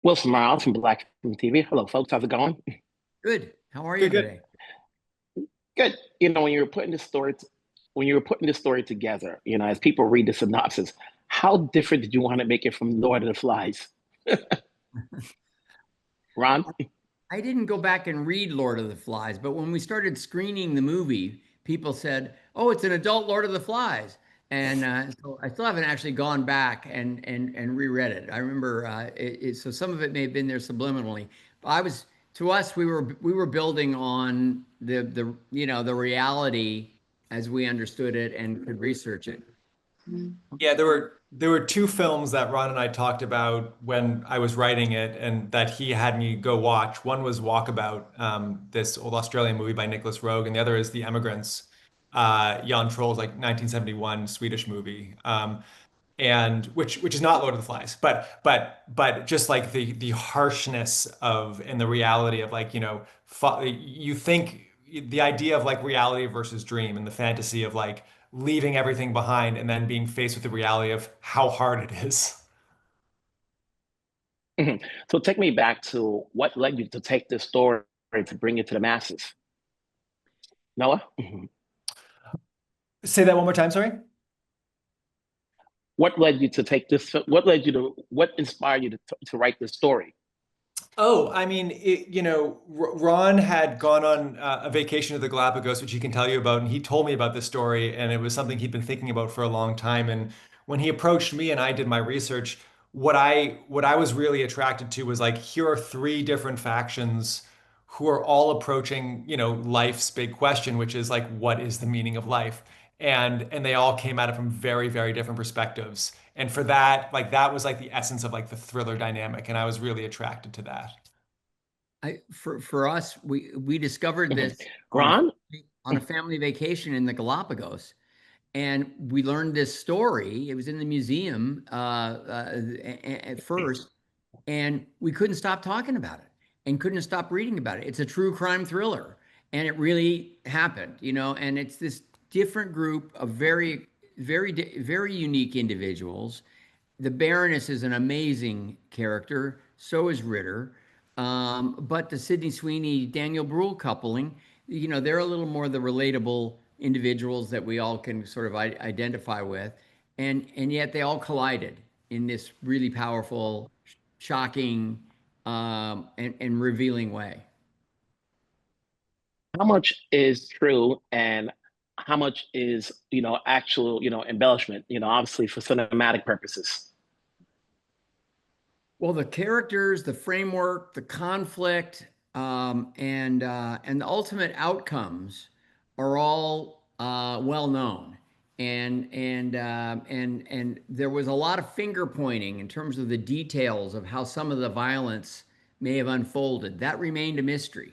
Wilson Miles from Black Film TV. Hello, folks. How's it going? Good. How are you Good, good. today? Good. When you were putting this story, when you were putting this story together, as people read the synopsis, how different did you want to make it from Lord of the Flies? Ron? I didn't go back and read Lord of the Flies, but when we started screening the movie, people said, "Oh, it's an adult Lord of the Flies," and so I still haven't actually gone back and reread it. I remember so some of it may have been there subliminally. I was to us we were building on the reality as we understood it and could research it. Yeah, there were two films that Ron and I talked about when I was writing it, and that he had me go watch. One was Walkabout, this old Australian movie by Nicholas Roeg, and the other is The Emigrants, Jan Troell's like 1971 Swedish movie, and which is not Lord of the Flies, but just like the harshness of and the reality of like you think the idea of like reality versus dream and the fantasy of like leaving everything behind and then being faced with the reality of how hard it is. Mhm. So take me back to what led you to take this story to bring it to the masses. Noah? Mhm. Say that one more time, sorry. What led you to take this? What inspired you to write this story? Oh, I mean, Ron had gone on a vacation to the Galapagos, which he can tell you about, and he told me about this story, and it was something he'd been thinking about for a long time. And when he approached me and I did my research, what I was really attracted to was like, here are three different factions who are all approaching, life's big question, which is like, what is the meaning of life? And they all came at it from very, very different perspectives. And for that, like that was like the essence of like the thriller dynamic, and I was really attracted to that. For us, we discovered Mhm. this Ron? on a family vacation in the Galapagos, and we learned this story. It was in the museum at first, and we couldn't stop talking about it and couldn't stop reading about it. It's a true crime thriller, and it really happened, And it's this different group of very unique individuals. The Baroness is an amazing character. So is Ritter. But the Sydney Sweeney Daniel Brühl coupling, they're a little more the relatable individuals that we all can sort of identify with, and yet they all collided in this really powerful, shocking, and revealing way. How much is true and how much is, actual, embellishment, obviously for cinematic purposes? Well, the characters, the framework, the conflict, and the ultimate outcomes are all well known. And there was a lot of finger pointing in terms of the details of how some of the violence may have unfolded. That remained a mystery.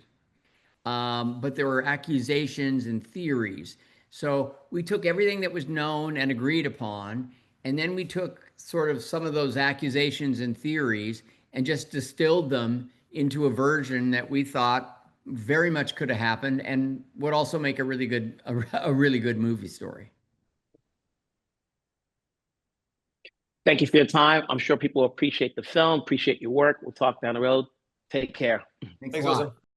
But there were accusations and theories. So we took everything that was known and agreed upon, and then we took sort of some of those accusations and theories and just distilled them into a version that we thought very much could have happened and would also make a really good movie story. Thank you for your time. I'm sure people appreciate the film, appreciate your work. We'll talk down the road. Take care. Thanks a Thanks, Wilson. lot.